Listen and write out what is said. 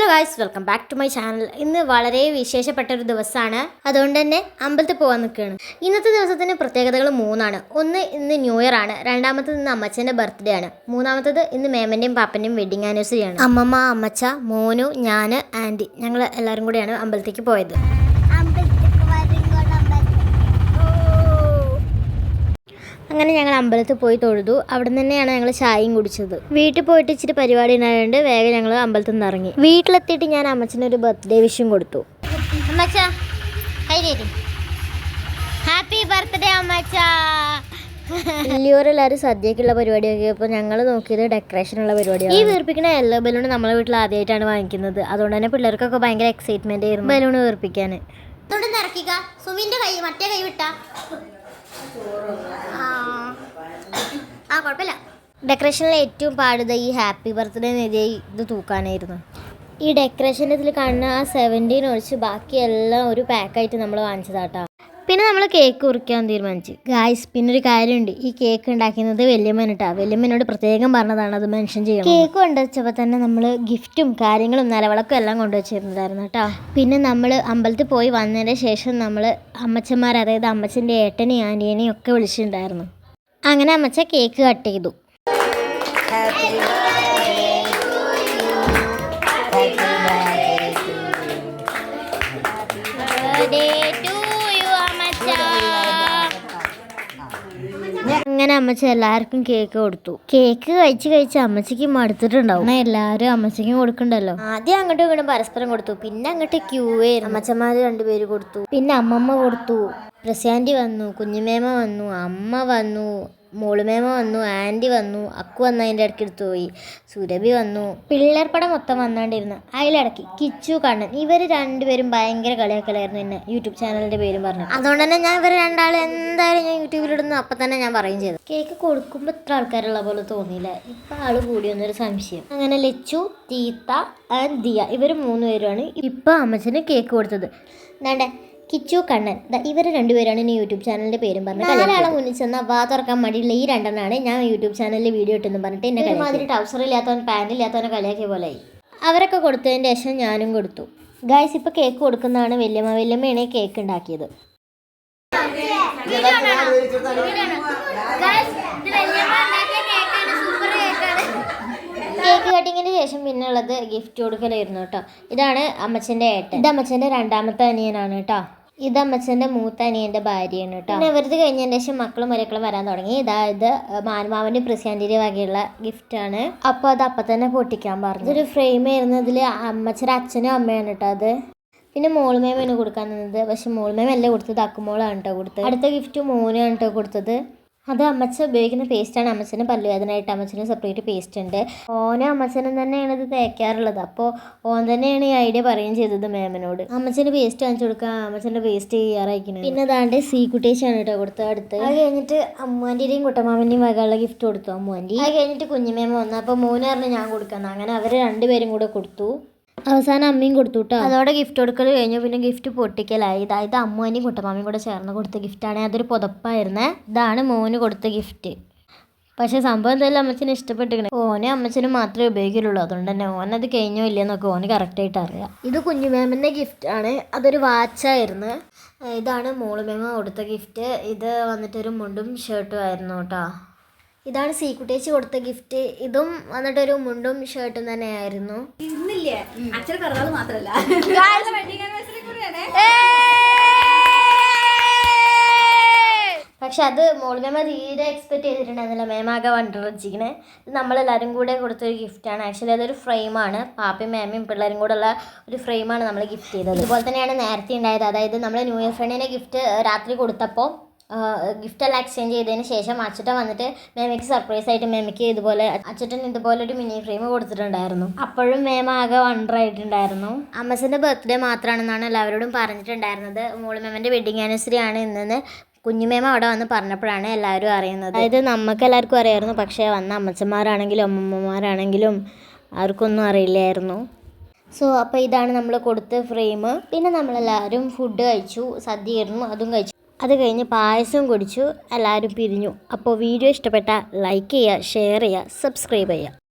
Guys, welcome back to my channel. ഇന്ന് വളരെ വിശേഷപ്പെട്ട ഒരു ദിവസമാണ്. അതുകൊണ്ട് തന്നെ അമ്പലത്തിൽ പോകാൻ നിൽക്കുകയാണ്. ഇന്നത്തെ ദിവസത്തിന് പ്രത്യേകതകൾ 3 ഒന്ന്, ഇന്ന് ന്യൂ ഇയർ ആണ്. രണ്ടാമത്തത് ഇന്ന് അമ്മച്ചൻ്റെ ബർത്ത്ഡേ ആണ്. മൂന്നാമത്തത് ഇന്ന് മേമൻ്റെയും പാപ്പൻ്റെയും വെഡിങ് ആനിവേഴ്സറി ആണ്. അമ്മമ്മ, അമ്മച്ച, മോനു, ഞാൻ, ആൻറ്റി, ഞങ്ങൾ എല്ലാവരും കൂടെയാണ് അമ്പലത്തേക്ക് പോയത്. അങ്ങനെ ഞങ്ങൾ അമ്പലത്തിൽ പോയി തൊഴുതു. അവിടെ തന്നെയാണ് ഞങ്ങൾ ചായയും കുടിച്ചത്. വീട്ടിൽ പോയിട്ട് ഇച്ചിരി പരിപാടി ഉണ്ടായതുകൊണ്ട് വേഗം ഞങ്ങൾ അമ്പലത്തിൽ നിന്ന് ഇറങ്ങി. വീട്ടിലെത്തിയിട്ട് ഞാൻ അമ്മച്ചനൊരു ബർത്ത്ഡേ വിഷും കൊടുത്തു. അമ്മച്ച, ഹാപ്പി ബർത്ത്ഡേ അമ്മച്ച. വലിയോരെല്ലാവരും സദ്യക്കുള്ള പരിപാടിയൊക്കെ ഇപ്പോൾ ഞങ്ങൾ നോക്കിയത് ഡെക്കറേഷനുള്ള പരിപാടിയാണ്. ഈ വീർപ്പിക്കുന്ന യെല്ലോ ബലൂൺ നമ്മളെ വീട്ടിൽ ആദ്യമായിട്ടാണ് വാങ്ങിക്കുന്നത്. അതുകൊണ്ട് തന്നെ പിള്ളേർക്കൊക്കെ ഭയങ്കര എക്സൈറ്റ്മെന്റ് ആയിരുന്നു ബലൂൺ വീർപ്പിക്കാൻ. സുമിന്റെ കൈ മറ്റേ കൈ വിട്ടാ കുഴപ്പമില്ല. ഡെക്കറേഷനിൽ ഏറ്റവും പാടുന്നത് ഈ ഹാപ്പി ബർത്ത്ഡേ എഴുതിയ ഇത് തൂക്കാനായിരുന്നു. ഈ ഡെക്കറേഷൻ്റെ ഇതിൽ കാണുന്ന ആ 17 ഒഴിച്ച് ബാക്കിയെല്ലാം ഒരു പാക്കായിട്ട് നമ്മൾ വാങ്ങിച്ചതാട്ടോ. പിന്നെ നമ്മൾ കേക്ക് കുറിക്കാൻ തീരുമാനിച്ചു. ഗായ്സ്, പിന്നെ ഒരു കാര്യമുണ്ട്, ഈ കേക്ക് ഉണ്ടാക്കുന്നത് വല്യമ്മനാട്ടാ. വല്യമ്മനോട് പ്രത്യേകം പറഞ്ഞതാണ് അത് മെൻഷൻ ചെയ്യണം. കേക്ക് കൊണ്ടുവച്ചപ്പോൾ തന്നെ നമ്മൾ ഗിഫ്റ്റും കാര്യങ്ങളും നിലവിളക്കും എല്ലാം കൊണ്ടുവച്ചിരുന്നതായിരുന്നു കേട്ടോ. പിന്നെ നമ്മൾ അമ്പലത്തിൽ പോയി വന്നതിന് ശേഷം നമ്മൾ അമ്മച്ചന്മാർ, അതായത് അമ്മച്ചൻ്റെ ഏട്ടനെയും ആൻറ്റിയെയും ഒക്കെ വിളിച്ചിട്ടുണ്ടായിരുന്നു. അങ്ങനെ അമ്മച്ച കേക്ക് കട്ട് ചെയ്തു. അങ്ങനെ അമ്മച്ച എല്ലാവർക്കും കേക്ക് കൊടുത്തു. കേക്ക് കഴിച്ച് അമ്മച്ചയ്ക്ക് മടുത്തിട്ടുണ്ടാവും. എല്ലാവരും അമ്മച്ചയ്ക്കും കൊടുക്കണ്ടല്ലോ. ആദ്യം അങ്ങോട്ടും ഇങ്ങോട്ടും പരസ്പരം കൊടുത്തു. പിന്നെ അങ്ങോട്ട് ക്യൂ ആയിരുന്നു. അമ്മച്ചന്മാര് 2 പേര് കൊടുത്തു. പിന്നെ അമ്മമ്മ കൊടുത്തു. പ്രശാന്തി വന്നു, കുഞ്ഞുമേമ വന്നു, അമ്മ വന്നു, മോളുമേമ വന്നു, ആൻറ്റി വന്നു, അക്കു വന്ന് അതിൻ്റെ ഇടയ്ക്ക് എടുത്തു പോയി, സുരഭി വന്നു. പിള്ളേർപ്പടം മൊത്തം വന്നാണ്ടിരുന്നു. അതിലിടയ്ക്ക് കിച്ചു, കണ്ണൻ, ഇവർ 2 പേരും ഭയങ്കര കളിയാക്കലായിരുന്നു എന്നെ യൂട്യൂബ് ചാനലിൻ്റെ പേരും പറഞ്ഞു. അതുകൊണ്ട് തന്നെ ഞാൻ ഇവർ 2 എന്തായാലും ഞാൻ യൂട്യൂബിലിടുന്നു. അപ്പം തന്നെ ഞാൻ പറയും ചെയ്തു. കേക്ക് കൊടുക്കുമ്പോൾ ഇത്ര ആൾക്കാരുള്ള പോലെ തോന്നിയില്ല. ഇപ്പം ആള് കൂടിയൊന്നൊരു സംശയം. അങ്ങനെ ലച്ചു, തീത്ത ആൻഡ് ദിയ, ഇവർ 3 പേരുമാണ് ഇപ്പം അമ്മച്ചന് കേക്ക് കൊടുത്തത്. എന്താണ്ടേ കിച്ചു, കണ്ണൻ, ഇവർ 2 പേരാണ് ഇനി യൂട്യൂബ് ചാനലിൻ്റെ പേരും പറഞ്ഞത്. 4 ആളെ മുന്നിൽ ചെന്നാൽ വാ തുറക്കാൻ മടിയുള്ള ഈ 2 ഞാൻ യൂട്യൂബ് ചാനലിൽ വീഡിയോ ഇട്ടെന്ന് പറഞ്ഞിട്ട് എന്നെ ഒരുമാതിരി ട്രൗസർ ഇല്ലാത്തവൻ പാൻറ് ഇല്ലാത്തവനെ കളിയാക്കിയ പോലെയായി. അവരൊക്കെ കൊടുത്തതിന് ശേഷം ഞാനും കൊടുത്തു. ഗായ്സ്, ഇപ്പോൾ കേക്ക് കൊടുക്കുന്നതാണ് വല്യമ്മയാണ് കേക്ക് ഉണ്ടാക്കിയത്. കേക്ക് കട്ടിങ്ങിന് ശേഷം പിന്നെ ഉള്ളത് ഗിഫ്റ്റ് കൊടുക്കലായിരുന്നു കേട്ടോ. ഇതാണ് അമ്മച്ചൻ്റെ ഏട്ടൻ. ഇത് അമ്മച്ചൻ്റെ 2ാമത്തെ അനിയനാണ് കേട്ടോ. ഇത് അമ്മച്ചൻ്റെ മൂത്ത അനിയൻ്റെ ഭാര്യയാണ് കേട്ടോ. പിന്നെ ഇവരത് കഴിഞ്ഞതിന് ശേഷം മക്കളും മരക്കളും വരാൻ തുടങ്ങി. ഇത് മാനുമാവൻ്റെ പ്രശാന്തിൻ്റെ വകയുള്ള ഗിഫ്റ്റാണ്. അപ്പോൾ അത് അപ്പം തന്നെ പൊട്ടിക്കാൻ പറഞ്ഞു. ഇതൊരു ഫ്രെയിം ആയിരുന്നു. ഇതിൽ അമ്മച്ചൻ്റെ അച്ഛനും അമ്മയാണ് കേട്ടോ അത്. പിന്നെ മോളുമേമാണ് കൊടുക്കാൻ നിന്നത്. പക്ഷെ മോളുമേമല്ല കൊടുത്തത്, അക്കുമോളാണ് കേട്ടോ കൊടുത്തത്. അടുത്ത ഗിഫ്റ്റ് മോനാണ് കേട്ടോ കൊടുത്തത്. അത് അമ്മച്ച ഉപയോഗിക്കുന്ന പേസ്റ്റാണ്. അമ്മച്ചന് പല്ലുവേദനയായിട്ട് അമ്മച്ചന് സെപ്പറേറ്റ് പേസ്റ്റ് ഉണ്ട്. അമ്മച്ചനും തന്നെയാണ് ഇത് തേക്കാറുള്ളത്. അപ്പോൾ ഓൻ തന്നെയാണ് ഈ ഐഡിയ പറയുകയും ചെയ്തത് മേമനോട്. അമ്മച്ചന് പേസ്റ്റ് വാങ്ങിച്ചു കൊടുക്കുക, അമ്മച്ചൻ്റെ പേസ്റ്റ് ചെയ്യാറായിരിക്കണം. പിന്നെ അതാണ്ട് സീക്കുട്ടേച്ചാണ് കേട്ടോ കൊടുത്തത്. അടുത്ത് അത് കഴിഞ്ഞിട്ട് അമ്മുവാൻ്റെയും കുട്ടമാമൻ്റെയും വകയുള്ള ഗിഫ്റ്റ് കൊടുത്തു അമ്മുവാൻ്റി. അത് കഴിഞ്ഞിട്ട് കുഞ്ഞുമേമ വന്നു. അപ്പോൾ മോന് പറഞ്ഞ് ഞാൻ കൊടുക്കാമെന്ന്. അങ്ങനെ അവർ 2 പേരും കൂടെ കൊടുത്തു. അവസാനം അമ്മയും കൊടുത്തു കേട്ടോ. അതോടെ ഗിഫ്റ്റ് കൊടുക്കൽ കഴിഞ്ഞു. പിന്നെ ഗിഫ്റ്റ് പൊട്ടിക്കലായി. ഇത് അമ്മുവാൻ്റെയും കുട്ടമാമയും കൂടെ ചേർന്ന് കൊടുത്ത ഗിഫ്റ്റാണ്. അതൊരു പുതപ്പായിരുന്നേ. ഇതാണ് മോന് കൊടുത്ത ഗിഫ്റ്റ്. പക്ഷേ സംഭവം എന്തായാലും അമ്മച്ചന് ഇഷ്ടപ്പെട്ടിരിക്കണേ. അമ്മച്ചനും മാത്രമേ ഉപയോഗിക്കുള്ളൂ. അതുകൊണ്ട് തന്നെ ഓനത് കഴിഞ്ഞോ ഇല്ലയെന്നൊക്കെ ഓന് കറക്റ്റായിട്ട് അറിയാം. ഇത് കുഞ്ഞുമേമൻ്റെ ഗിഫ്റ്റാണ്. അതൊരു വാച്ചായിരുന്നു. ഇതാണ് മോളുമേമ കൊടുത്ത ഗിഫ്റ്റ്. ഇത് വന്നിട്ടൊരു മുണ്ടും ഷർട്ടും ആയിരുന്നു കേട്ടോ. ഇതാണ് സീക്കുട്ടേച്ചി കൊടുത്ത ഗിഫ്റ്റ്. ഇതും വന്നിട്ടൊരു മുണ്ടും ഷർട്ടും തന്നെയായിരുന്നു. പക്ഷെ അത് മോളുമേമ തീരെ എക്സ്പെക്ട് ചെയ്തിട്ടുണ്ടായിരുന്നില്ല. മേമാകെ വണ്ടിരിച്ചിരിക്കണേ. ഇത് നമ്മളെല്ലാവരും കൂടെ കൊടുത്തൊരു ഗിഫ്റ്റാണ്. ആക്ച്വലി അതൊരു ഫ്രെയിമാണ്. പാപ്പയും മേമയും പിള്ളേരും കൂടെ ഉള്ള ഒരു ഫ്രെയിമാണ് നമ്മൾ ഗിഫ്റ്റ് ചെയ്തത്. ഇതുപോലെ തന്നെയാണ് നേരത്തെ ഉണ്ടായത്. അതായത് നമ്മൾ ന്യൂ ഇയർ ഫ്രണ്ടിനെ ഗിഫ്റ്റ് രാത്രി കൊടുത്തപ്പോൾ ഗിഫ്റ്റെല്ലാം എക്സ്ചേഞ്ച് ചെയ്തതിന് ശേഷം അച്ഛട്ടൻ വന്നിട്ട് മേമയ്ക്ക് സർപ്രൈസ് ആയിട്ട് മേമയ്ക്ക് അച്ഛട്ടൻ ഇതുപോലെ ഒരു മിനി ഫ്രെയിം കൊടുത്തിട്ടുണ്ടായിരുന്നു. അപ്പോഴും മേമ ആകെ വണ്ടറായിട്ടുണ്ടായിരുന്നു. അമ്മച്ചൻ്റെ ബർത്ത്ഡേ മാത്രമാണെന്നാണ് എല്ലാവരോടും പറഞ്ഞിട്ടുണ്ടായിരുന്നത്. മോളുമേമൻ്റെ വെഡിങ് ആനിവേഴ്സറി ആണ് ഇന്നെന്ന് കുഞ്ഞുമേമ അവിടെ വന്ന് പറഞ്ഞപ്പോഴാണ് എല്ലാവരും അറിയുന്നത്. അതായത് നമുക്ക് എല്ലാവർക്കും അറിയായിരുന്നു. പക്ഷേ വന്ന അമ്മച്ചന്മാരാണെങ്കിലും അമ്മമ്മമാരാണെങ്കിലും അവർക്കൊന്നും അറിയില്ലായിരുന്നു. അപ്പോൾ ഇതാണ് നമ്മൾ കൊടുത്ത ഫ്രെയിം. പിന്നെ നമ്മളെല്ലാവരും ഫുഡ് കഴിച്ചു, സദ്യ ആയിരുന്നു, അതും കഴിച്ചു. അത് കഴിഞ്ഞ് പായസം കുടിച്ചു, എല്ലാവരും പിരിഞ്ഞു. അപ്പോൾ വീഡിയോ ഇഷ്ടപ്പെട്ടാൽ ലൈക്ക് ചെയ്യുക, ഷെയർ ചെയ്യുക, സബ്സ്ക്രൈബ് ചെയ്യുക.